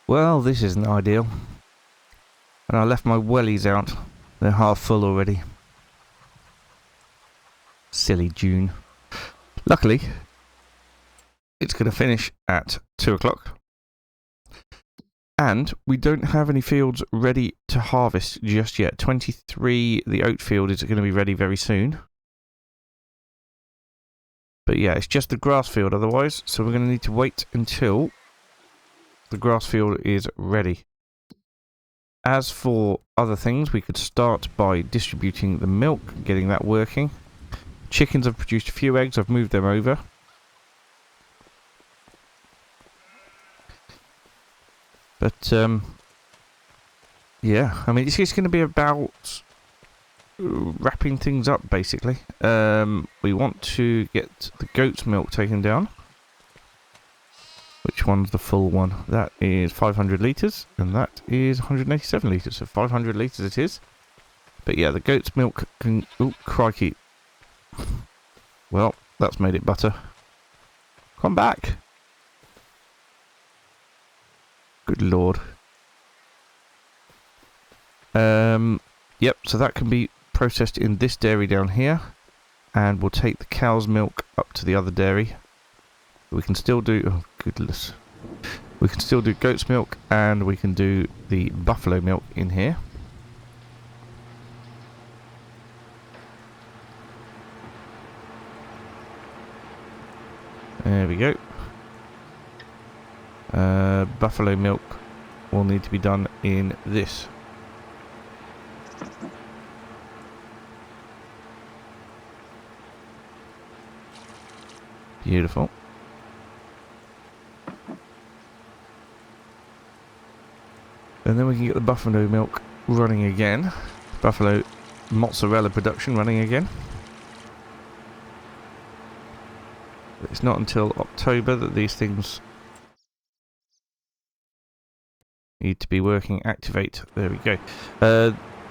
Well, this isn't ideal. And I left my wellies out. They're half full already. Silly June. Luckily, it's going to finish at 2 o'clock. And we don't have any fields ready to harvest just yet. 23, the oat field, is going to be ready very soon. But yeah, it's just the grass field otherwise. So we're going to need to wait until the grass field is ready. As for other things, we could start by distributing the milk, getting that working. Chickens have produced a few eggs. I've moved them over. But, yeah, I mean, it's going to be about wrapping things up, basically. We want to get the goat's milk taken down. Which one's the full one? That is 500 litres, and that is 187 litres, so 500 litres it is. But yeah, the goat's milk can... Oh, crikey. Well, that's made it butter. Come back! Good lord. Yep, so that can be processed in this dairy down here, and we'll take the cow's milk up to the other dairy. We can still do... Oh, goodness. We can still do goat's milk, and we can do the buffalo milk in here. There we go. Buffalo milk will need to be done in this. Beautiful. And then we can get the buffalo milk running again. Buffalo mozzarella production running again. It's not until October that these things need to be working. Activate. There we go.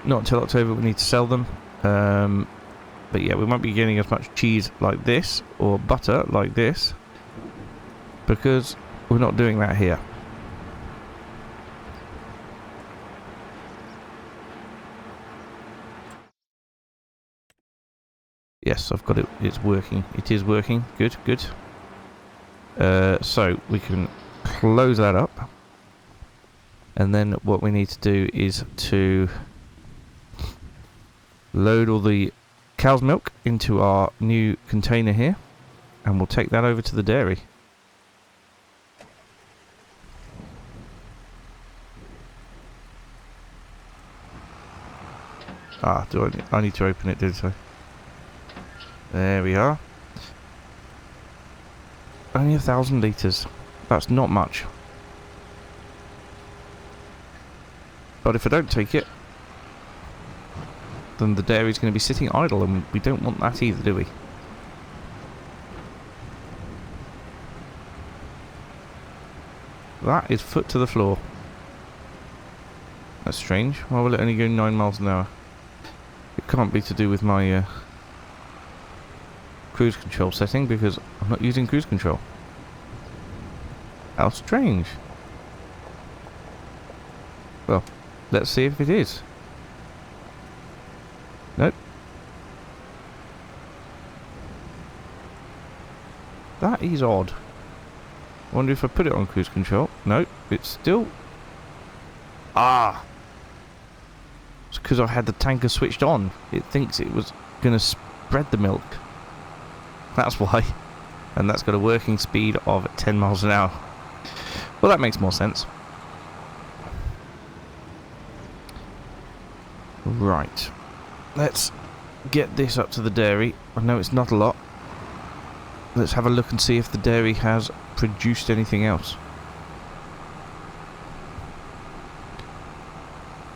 Not until October we need to sell them. But yeah, we won't be getting as much cheese like this or butter like this because we're not doing that here. Yes, I've got it. It's working. It is working. Good, good. So we can close that up. And then what we need to do is to load all the cow's milk into our new container here. And we'll take that over to the dairy. Ah, I need to open it, did I? There we are. Only 1,000 litres. That's not much. But if I don't take it, then the dairy's going to be sitting idle, and we don't want that either, do we? That is foot to the floor. That's strange. Why will it only go 9 miles an hour? It can't be to do with my cruise control setting, because I'm not using cruise control. How strange. Well, let's see if it is. Nope. That is odd. I wonder if I put it on cruise control. Nope, it's still... Ah! It's because I had the tanker switched on. It thinks it was going to spread the milk. That's why. And that's got a working speed of 10 miles an hour. Well, that makes more sense. Right. Let's get this up to the dairy. I know it's not a lot. Let's have a look and see if the dairy has produced anything else.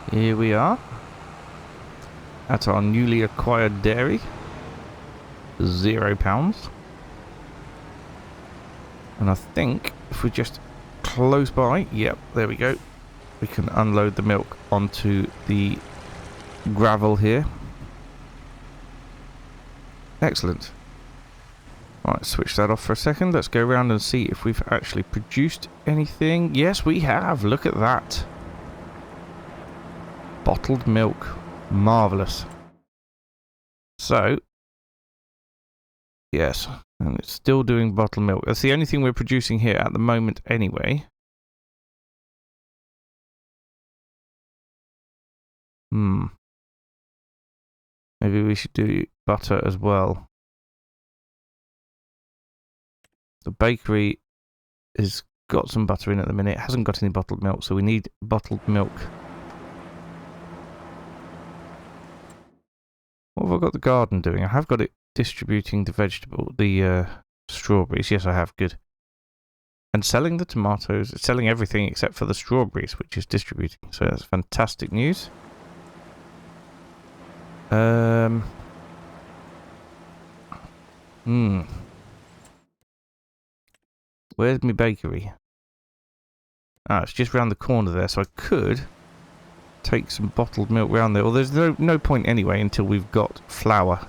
Here we are. At our newly acquired dairy. £0. And I think if we just close by, yep, there we go. We can unload the milk onto the gravel here. Excellent. Right, switch that off for a second. Let's go around and see if we've actually produced anything. Yes, we have. Look at that. Bottled milk. Marvellous. So, yes, and it's still doing bottled milk. That's the only thing we're producing here at the moment anyway. Maybe we should do butter as well. The bakery has got some butter in at the minute. It hasn't got any bottled milk, so we need bottled milk. What have I got the garden doing? I have got it distributing the strawberries. Yes, I have. Good. And selling the tomatoes, selling everything except for the strawberries, which is distributing. So that's fantastic news. Where's my bakery? Ah, it's just round the corner there, so I could take some bottled milk round there. Well, there's no point anyway until we've got flour.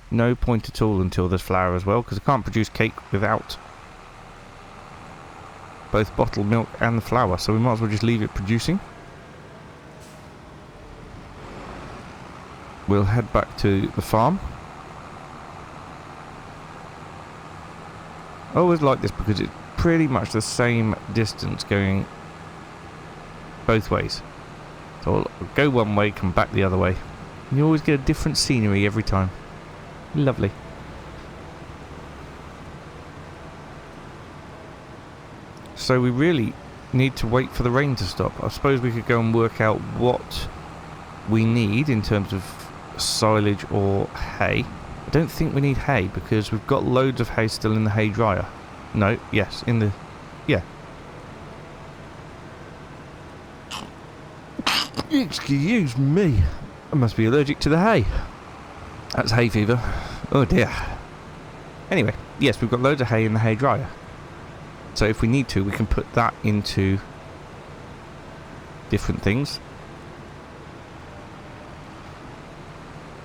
No point at all until there's flour as well, because I can't produce cake without both bottled milk and the flour, so we might as well just leave it producing. We'll head back to the farm. I always like this because it's pretty much the same distance going both ways. So I'll go one way, come back the other way. And you always get a different scenery every time. Lovely. So we really need to wait for the rain to stop. I suppose we could go and work out what we need in terms of silage or hay. I don't think we need hay because we've got loads of hay still in the hay dryer. No, yes, in the... yeah. Excuse me. I must be allergic to the hay. That's hay fever. Oh dear. Anyway, yes, we've got loads of hay in the hay dryer. So if we need to, we can put that into different things.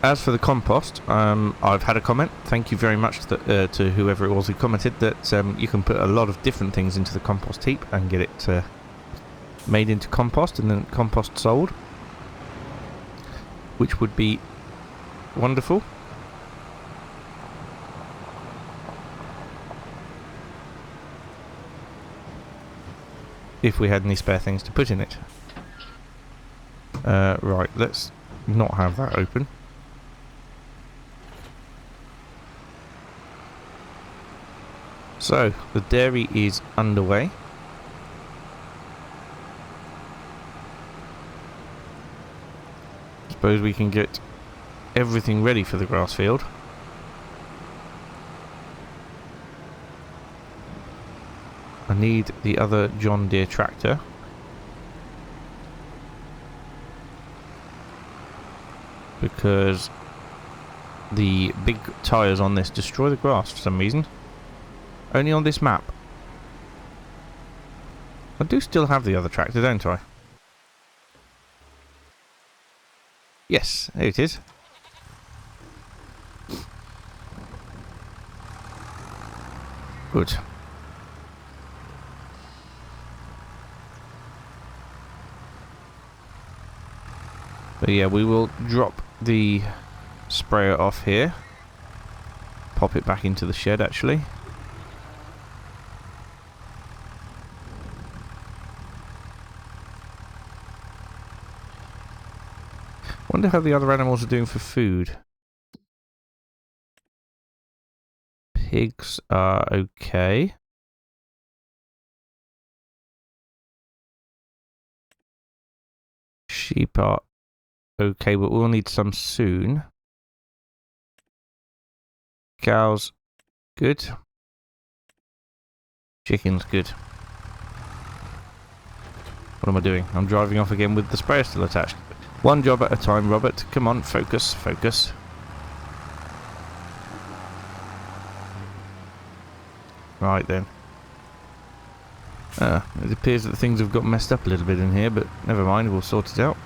As for the compost, I've had a comment. Thank you very much to whoever it was who commented that you can put a lot of different things into the compost heap and get it made into compost and then compost sold, which would be wonderful. If we had any spare things to put in it. Right, let's not have that open. So, the dairy is underway. Suppose we can get everything ready for the grass field. I need the other John Deere tractor. Because the big tyres on this destroy the grass for some reason. Only on this map. I do still have the other tractor, don't I? Yes, there it is. Good. But yeah, we will drop the sprayer off here. Pop it back into the shed, actually. Wonder how the other animals are doing for food. Pigs are okay. Sheep are okay, but we'll need some soon. Cows, good. Chickens, good. What am I doing? I'm driving off again with the sprayer still attached. One job at a time, Robert. Come on, focus, focus. Right then. It appears that things have got messed up a little bit in here, but never mind, we'll sort it out.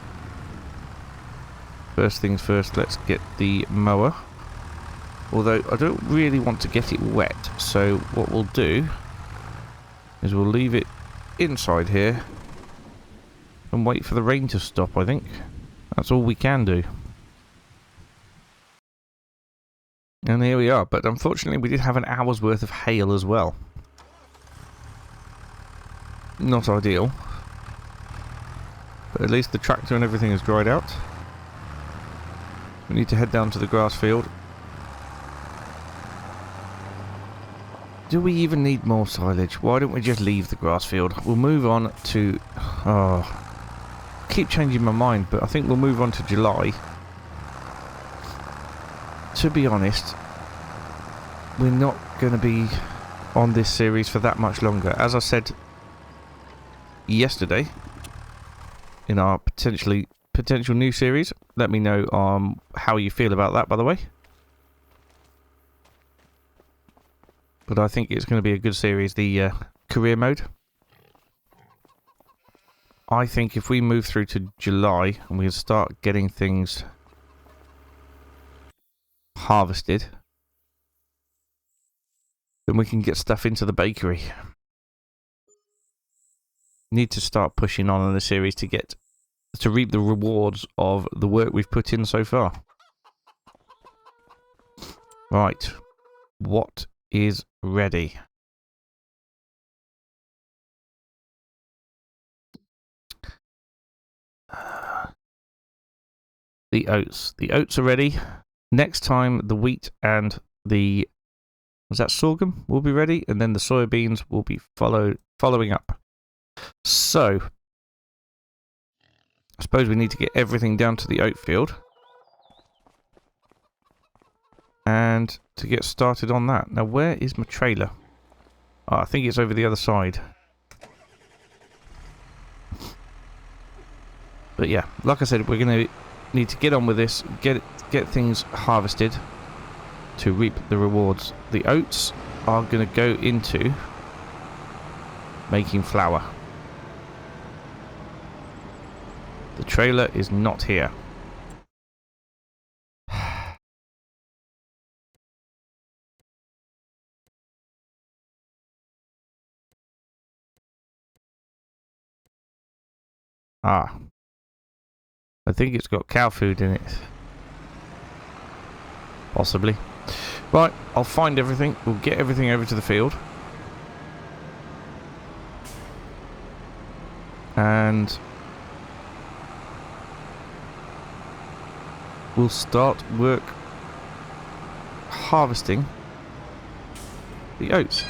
First things first, let's get the mower. Although I don't really want to get it wet, so what we'll do is we'll leave it inside here and wait for the rain to stop, I think. That's all we can do. And here we are, but unfortunately we did have an hour's worth of hail as well. Not ideal. But at least the tractor and everything has dried out. We need to head down to the grass field. Do we even need more silage? Why don't we just leave the grass field? We'll move on to... Oh, I keep changing my mind, but I think we'll move on to July. To be honest, we're not going to be on this series for that much longer. As I said yesterday, in our potential new series, let me know how you feel about that, by the way. But I think it's going to be a good series, the career mode. I think if we move through to July and we start getting things harvested, then we can get stuff into the bakery. Need to start pushing on in the series to reap the rewards of the work we've put in so far. Right, what is ready? The oats. The oats are ready. Next time, the wheat and the... Was that sorghum? Will be ready. And then the soybeans will be following up. So, I suppose we need to get everything down to the oat field. And to get started on that. Now, where is my trailer? Oh, I think it's over the other side. But yeah, like I said, we're going to need to get on with this, get things harvested to reap the rewards. The oats are going to go into making flour. The trailer is not here. Ah. I think it's got cow food in it. Possibly. Right, I'll find everything. We'll get everything over to the field. And we'll start work harvesting the oats.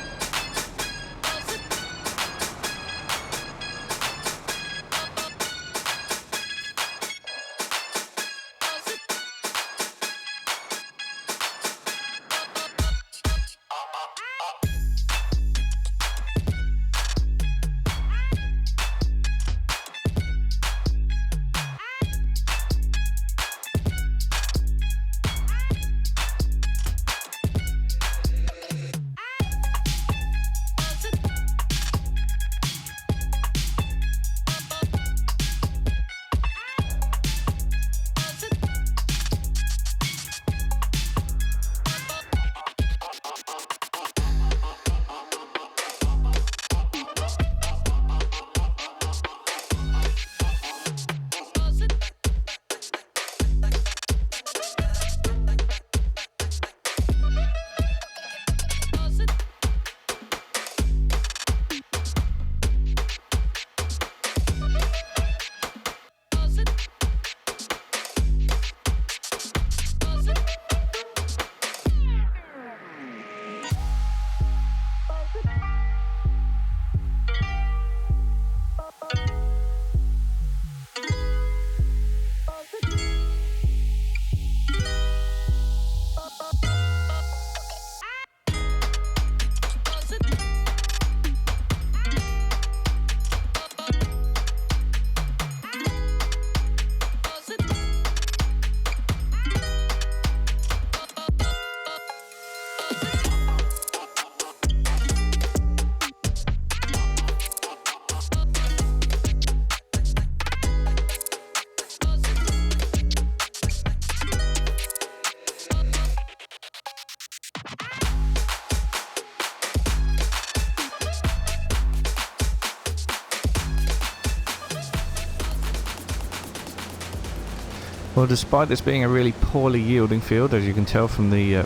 Well, despite this being a really poorly yielding field, as you can tell from the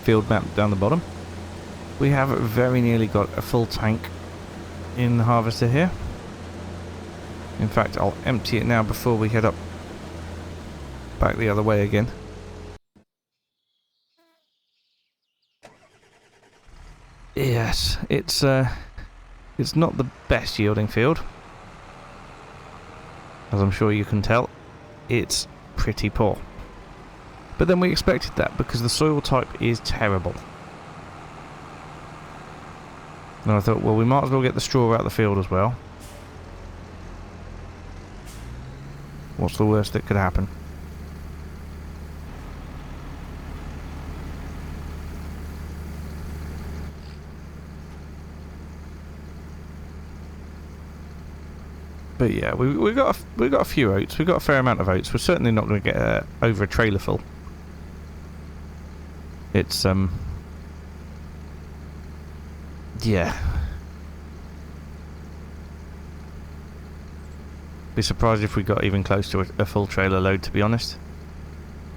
field map down the bottom, we have very nearly got a full tank in the harvester here. In fact, I'll empty it now before we head up back the other way again. Yes, it's not the best yielding field, as I'm sure you can tell. It's pretty poor. But then we expected that because the soil type is terrible. And I thought, well, we might as well get the straw out of the field as well. What's the worst that could happen? But yeah, we got a few oats. We got a fair amount of oats. We're certainly not going to get over a trailer full. It's yeah. Be surprised if we got even close to a full trailer load, to be honest,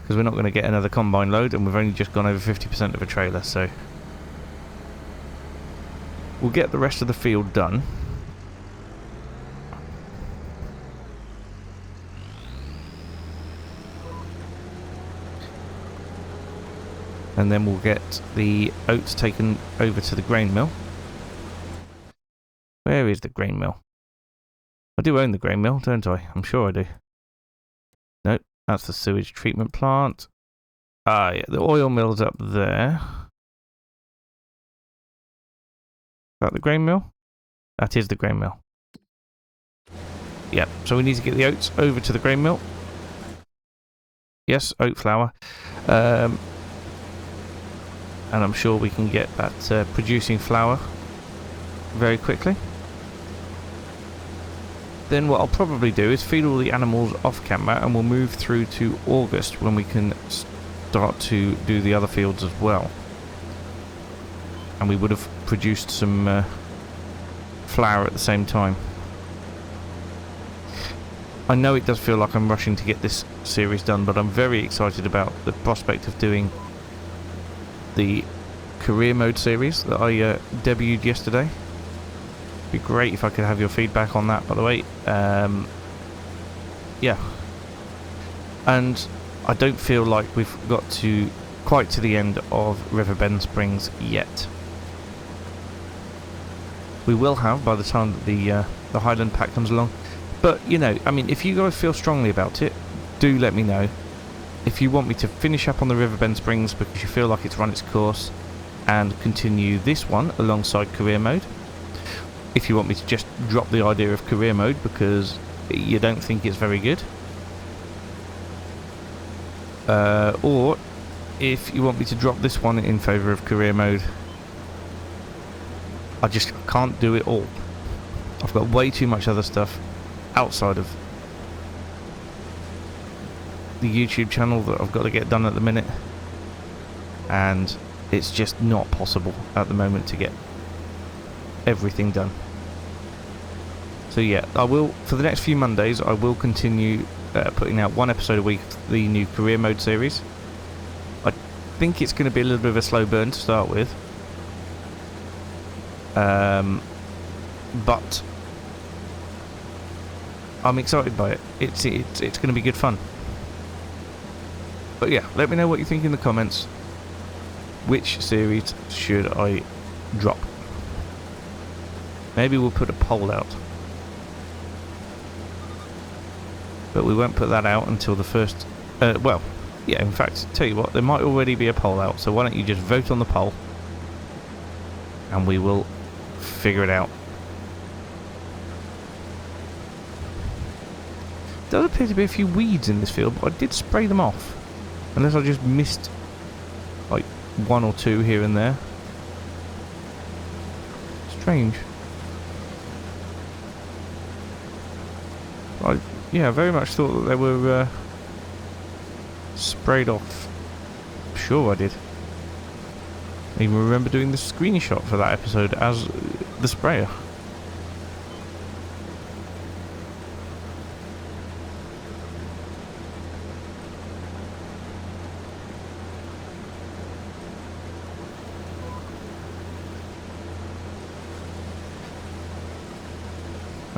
because we're not going to get another combine load, and we've only just gone over 50% of a trailer. So we'll get the rest of the field done. And then we'll get the oats taken over to the grain mill. Where is the grain mill? I do own the grain mill, don't I? I'm sure I do. Nope, that's the sewage treatment plant. Ah, yeah, the oil mill's up there. Is that the grain mill? That is the grain mill. Yep, so we need to get the oats over to the grain mill. Yes, oat flour. And I'm sure we can get that producing flour very quickly. Then what I'll probably do is feed all the animals off camera, and we'll move through to August when we can start to do the other fields as well. And we would have produced some flour at the same time. I know it does feel like I'm rushing to get this series done, but I'm very excited about the prospect of doing the career mode series that I debuted yesterday. Be great if I could have your feedback on that, by the way. Yeah, and I don't feel like we've got to quite to the end of Riverbend Springs yet. We will have by the time that the Highland Pack comes along. But you know, I mean, if you guys feel strongly about it, do let me know. If you want me to finish up on the Riverbend Springs because you feel like it's run its course, and continue this one alongside career mode. If you want me to just drop the idea of career mode because you don't think it's very good. Or if you want me to drop this one in favour of career mode. I just can't do it all. I've got way too much other stuff outside of the YouTube channel that I've got to get done at the minute, and it's just not possible at the moment to get everything done. So yeah, I will, for the next few Mondays, I will continue putting out one episode a week of the new career mode series. I think it's going to be a little bit of a slow burn to start with, but I'm excited by it. It's going to be good fun. But yeah, let me know what you think in the comments. Which series should I drop? Maybe we'll put a poll out. But we won't put that out until the first... well, yeah, in fact, tell you what, there might already be a poll out, so why don't you just vote on the poll and we will figure it out. There does appear to be a few weeds in this field, but I did spray them off. Unless I just missed like one or two here and there. Strange. I very much thought that they were sprayed off. Sure I did. I even remember doing the screenshot for that episode as the sprayer.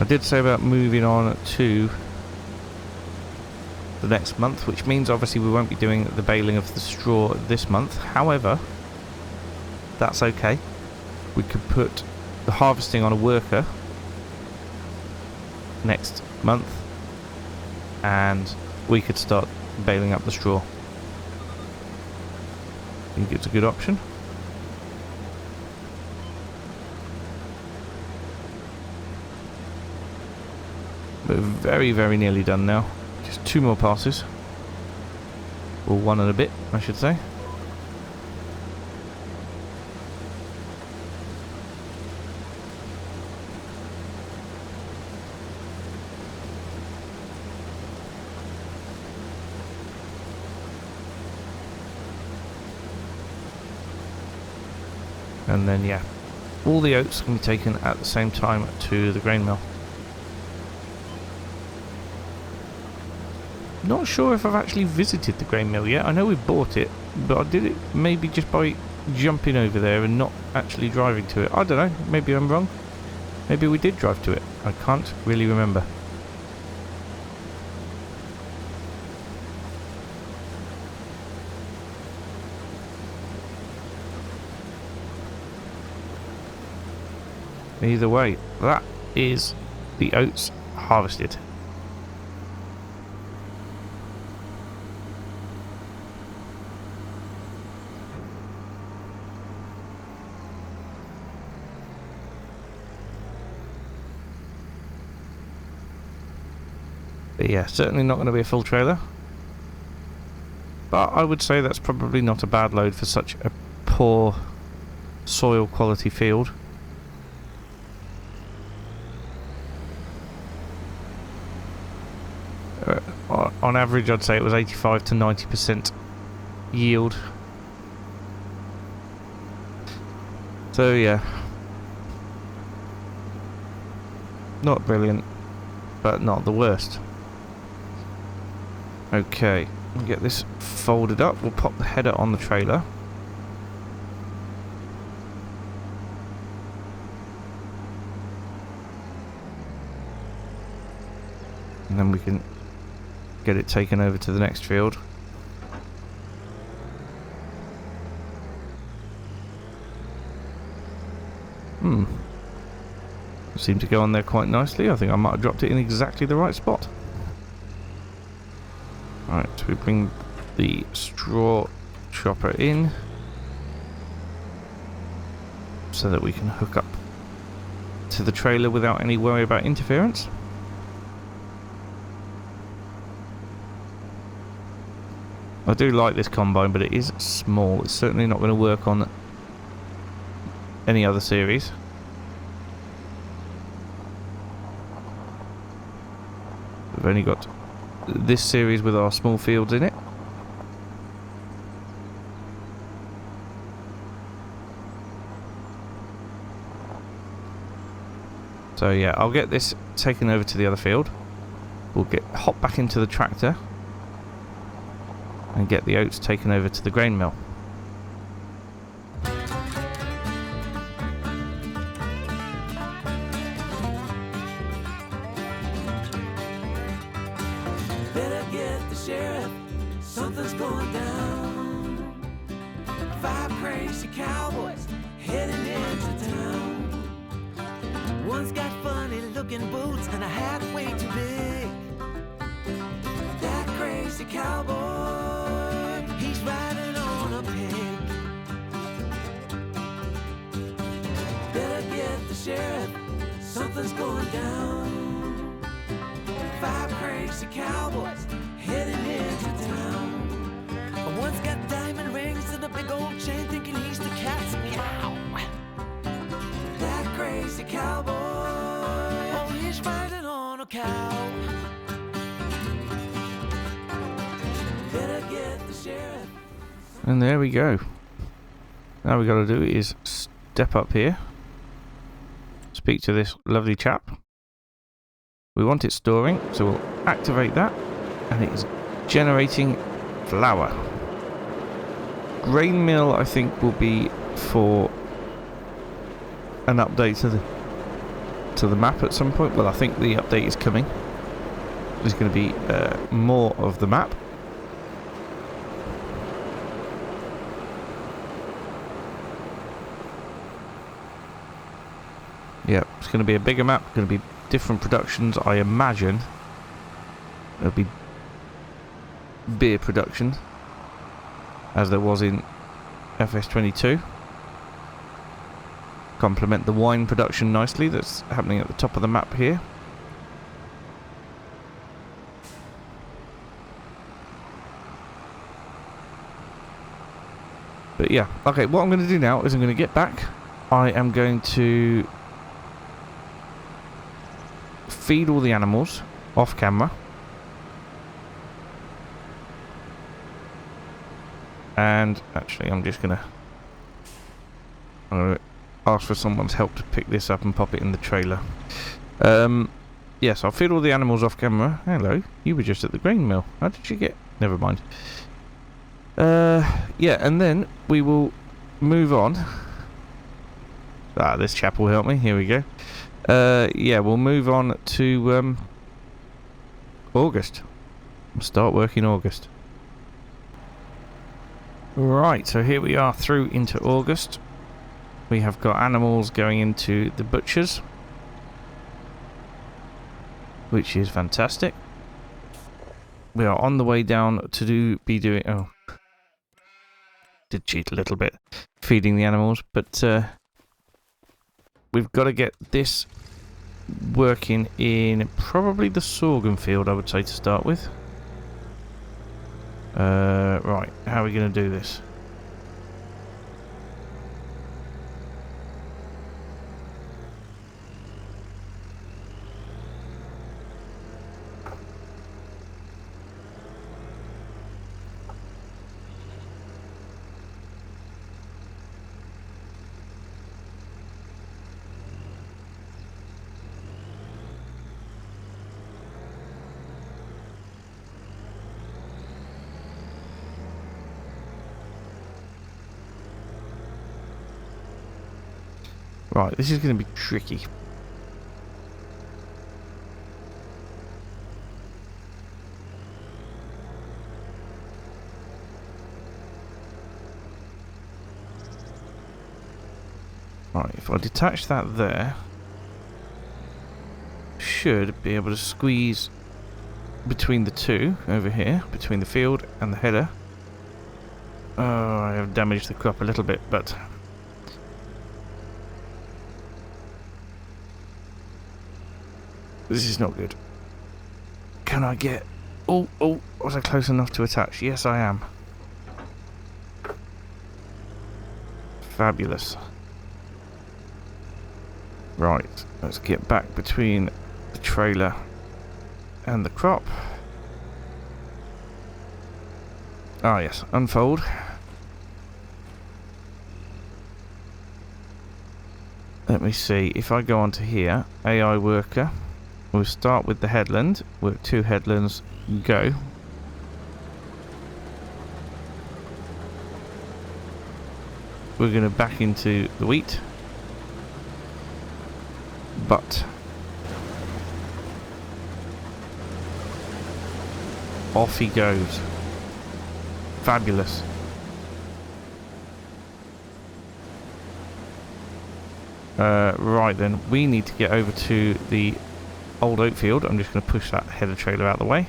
I did say about moving on to the next month, which means obviously we won't be doing the baling of the straw this month. However, that's okay. We could put the harvesting on a worker next month, and we could start baling up the straw. I think it's a good option. We're very, very nearly done now. Just 2 more passes. Or 1 and a bit, I should say. And then, yeah, all the oats can be taken at the same time to the grain mill. Not sure if I've actually visited the grain mill yet. I know we've bought it, but I did it maybe just by jumping over there and not actually driving to it. I don't know, maybe I'm wrong. Maybe we did drive to it. I can't really remember. Either way, that is the oats harvested. But yeah, certainly not going to be a full trailer. But I would say that's probably not a bad load for such a poor soil quality field. On average, I'd say it was 85 to 90% yield. So yeah, not brilliant, but not the worst. Okay, we'll get this folded up. We'll pop the header on the trailer. And then we can get it taken over to the next field. Seemed to go on there quite nicely. I think I might have dropped it in exactly the right spot. Right, so we bring the straw chopper in so that we can hook up to the trailer without any worry about interference. I do like this combine, but it is small. It's certainly not going to work on any other series. We've only got this series with our small fields in it. So yeah, I'll get this taken over to the other field. We'll hop back into the tractor and get the oats taken over to the grain mill. Better get the sheriff, something's going down. 5 crazy cowboys heading into town. One's got funny looking boots and a hat way too big. That crazy cowboy, he's riding on a pig. Better get the sheriff, something's going down. 5 crazy cowboys heading into town. One's got diamond rings and a big old chain, thinking he's the cat's meow. That crazy cowboy, oh, he's riding on a cow. Better get the sheriff. And there we go. Now we got to do is step up here, speak to this lovely chap. We want it storing, so we'll activate that, and it is generating flour. Grain mill, I think, will be for an update to to the map at some point. Well, I think the update is coming. There's going to be more of the map. Yeah, it's going to be a bigger map, going to be different productions, I imagine. There'll be beer production, as there was in FS22. Complement the wine production nicely that's happening at the top of the map here. But yeah, okay, what I'm going to do now is I'm going to get back. I am going to feed all the animals off camera. And actually, I'm going to ask for someone's help to pick this up and pop it in the trailer. Yes, I'll feed all the animals off camera. Hello, you were just at the grain mill. How did you get... Never mind. Yeah, and then we will move on. Ah, this chap will help me. Here we go. Yeah, we'll move on to August. We'll start work in August. Right, so here we are through into August. We have got animals going into the butchers, which is fantastic. We are on the way down to be doing... Oh, did cheat a little bit, feeding the animals, but we've got to get this working in probably the sorghum field, I would say, to start with. Right, how are we going to do this? Right, this is going to be tricky. Right, if I detach that there, should be able to squeeze between the two over here, between the field and the header. Oh, I have damaged the crop a little bit, but... this is not good. Can I get... Oh, was I close enough to attach? Yes, I am. Fabulous. Right, let's get back between the trailer and the crop. Ah, yes, unfold. Let me see, if I go onto here, AI worker, we'll start with the headland, work 2 headlands, go. We're going to back into the wheat. But off he goes. Fabulous. Right then, we need to get over to the old oat field. I'm just going to push that header trailer out of the way,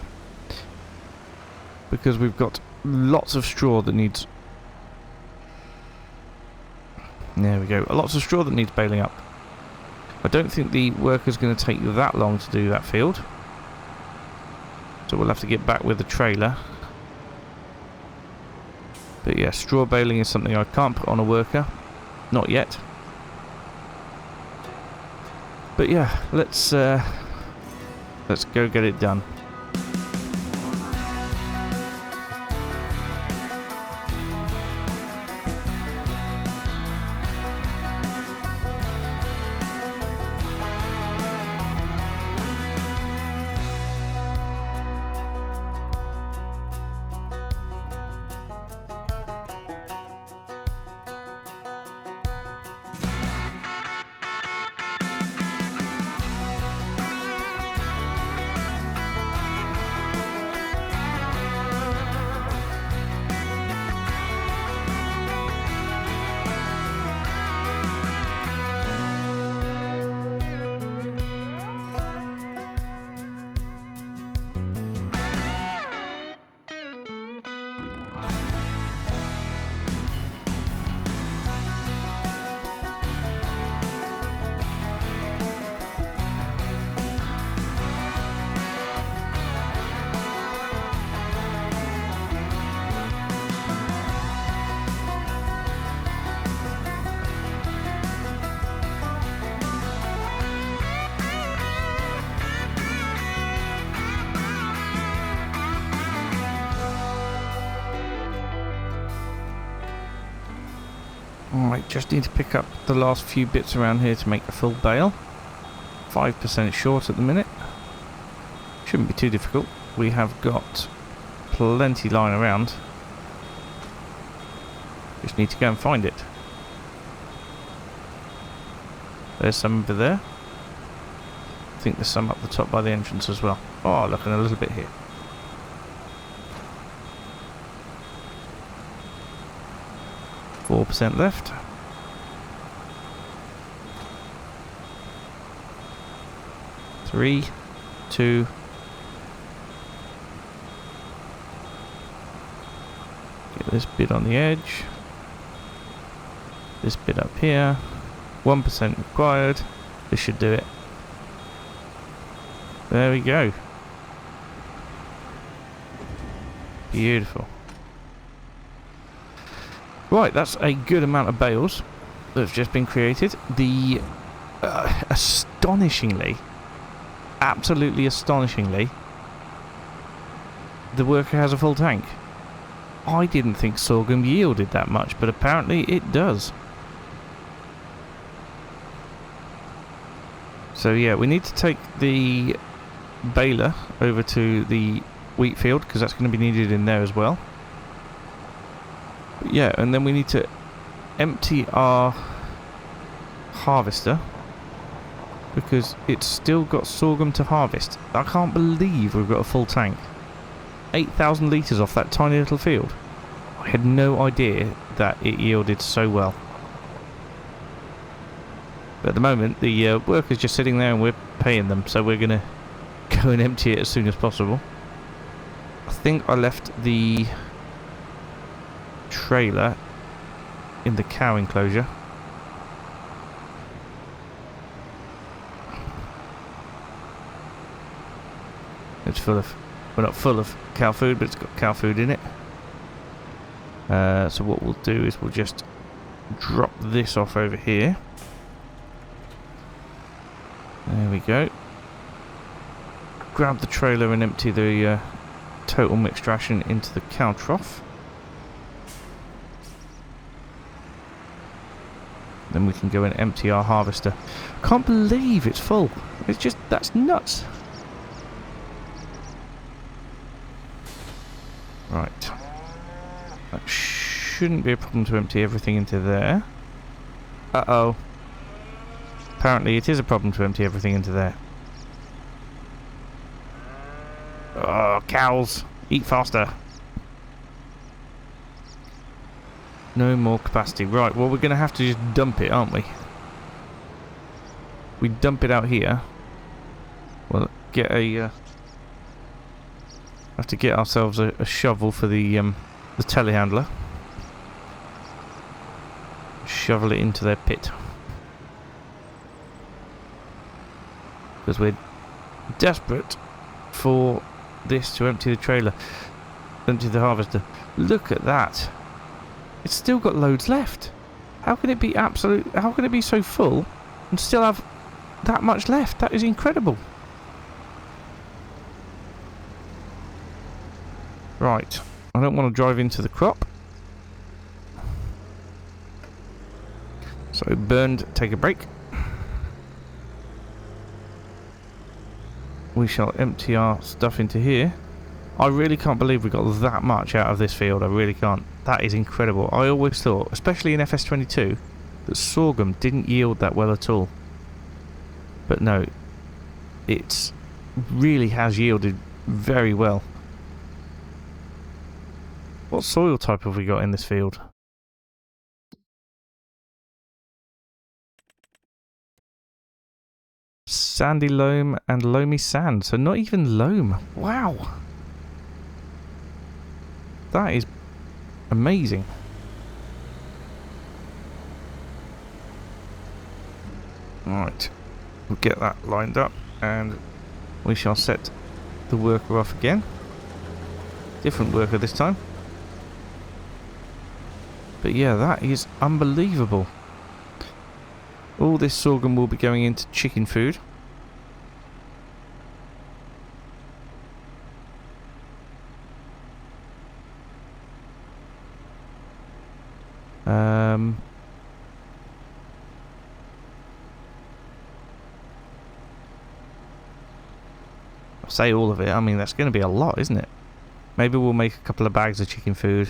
because we've got lots of straw that needs... there we go. Lots of straw that needs baling up. I don't think the worker's going to take that long to do that field, so we'll have to get back with the trailer. But yeah, straw baling is something I can't put on a worker. Not yet. But yeah, let's go get it done. Right, just need to pick up the last few bits around here to make a full bale. 5% short at the minute. Shouldn't be too difficult. We have got plenty lying around. Just need to go and find it. There's some over there. I think there's some up the top by the entrance as well. Oh, look, and a little bit here. %4 left. Three, two. Get this bit on the edge. This bit up here. 1% required. This should do it. There we go. Beautiful. Right, that's a good amount of bales that have just been created. The astonishingly, absolutely astonishingly, the worker has a full tank. I didn't think sorghum yielded that much, but apparently it does. So yeah, we need to take the baler over to the wheat field because that's going to be needed in there as well. But yeah, and then we need to empty our harvester because it's still got sorghum to harvest. I can't believe we've got a full tank. 8,000 litres off that tiny little field. I had no idea that it yielded so well. But at the moment, the worker's just sitting there and we're paying them, so we're going to go and empty it as soon as possible. I think I left the trailer in the cow enclosure. It's full of, well, not full of cow food, but it's got cow food in it. So what we'll do is we'll just drop this off over here. There we go. Grab the trailer and empty the total mixed ration into the cow trough. Then we can go and empty our harvester. Can't believe it's full. It's just, that's nuts. Right. That shouldn't be a problem to empty everything into there. Uh-oh. Apparently it is a problem to empty everything into there. Oh, cows. Eat faster. No more capacity. Right, well we're going to have to just dump it, aren't we? We dump it out here. We'll get a... have to get ourselves a shovel for the telehandler. Shovel it into their pit. Because we're desperate for this to empty the trailer, empty the harvester. Look at that. It's still got loads left. How can it be absolute? How can it be so full and still have that much left? That is incredible. Right. I don't want to drive into the crop. So burned, take a break. We shall empty our stuff into here. I really can't believe we got that much out of this field. I really can't. That is incredible. I always thought, especially in FS22, that sorghum didn't yield that well at all. But no, it really has yielded very well. What soil type have we got in this field? Sandy loam and loamy sand. So not even loam. Wow. That is amazing. Right. We'll get that lined up and we shall set the worker off again. Different worker this time. But yeah, that is unbelievable. All this sorghum will be going into chicken food. I say all of it, I mean that's going to be a lot, isn't it? Maybe we'll make a couple of bags of chicken food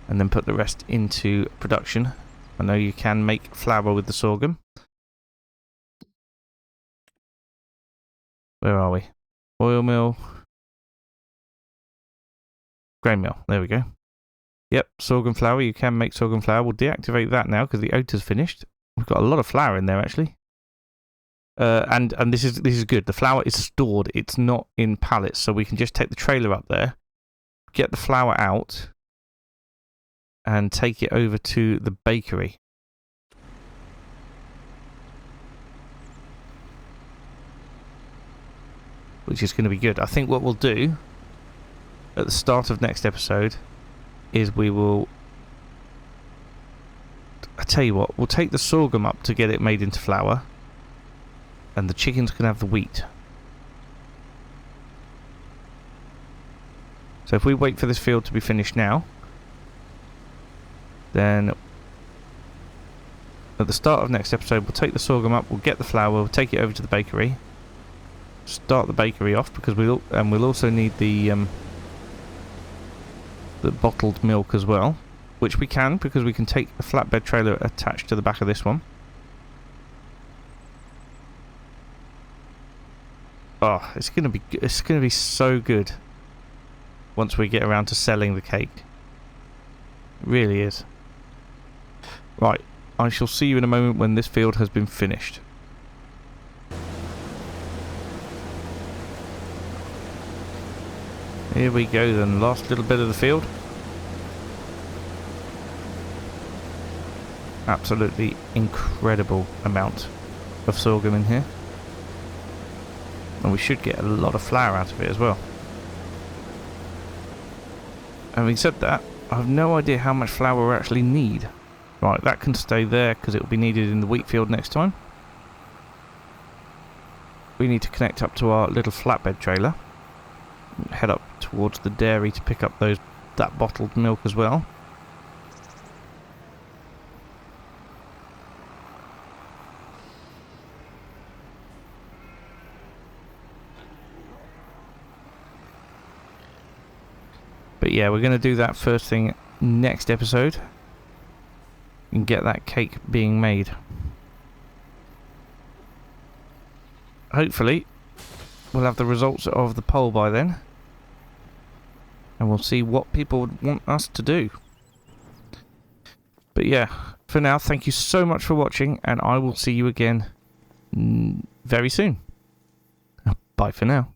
and then put the rest into production. I know you can make flour with the sorghum. Where are we? Oil mill. Grain mill. There we go. Yep, sorghum flour. You can make sorghum flour. We'll deactivate that now because the oater's finished. We've got a lot of flour in there actually. And this is good. The flour is stored. It's not in pallets, so we can just take the trailer up there, get the flour out, and take it over to the bakery. Which is going to be good. I think what we'll do at the start of next episode is we will... I tell you what, we'll take the sorghum up to get it made into flour, and the chickens can have the wheat. So if we wait for this field to be finished now, then at the start of next episode we'll take the sorghum up, we'll get the flour, we'll take it over to the bakery, start the bakery off, because we'll also need the bottled milk as well, which we can, because we can take a flatbed trailer attached to the back of this one. Oh, it's gonna be so good once we get around to selling the cake. It really is. Right, I shall see you in a moment when this field has been finished. Here we go then, last little bit of the field. Absolutely incredible amount of sorghum in here. And we should get a lot of flour out of it as well. Having said that, I have no idea how much flour we actually need. Right, that can stay there because it will be needed in the wheat field next time. We need to connect up to our little flatbed trailer. Head up towards the dairy to pick up that bottled milk as well. But yeah, we're going to do that first thing next episode and get that cake being made. Hopefully we'll have the results of the poll by then, and we'll see what people would want us to do. But yeah, for now, thank you so much for watching, and I will see you again very soon. Bye for now.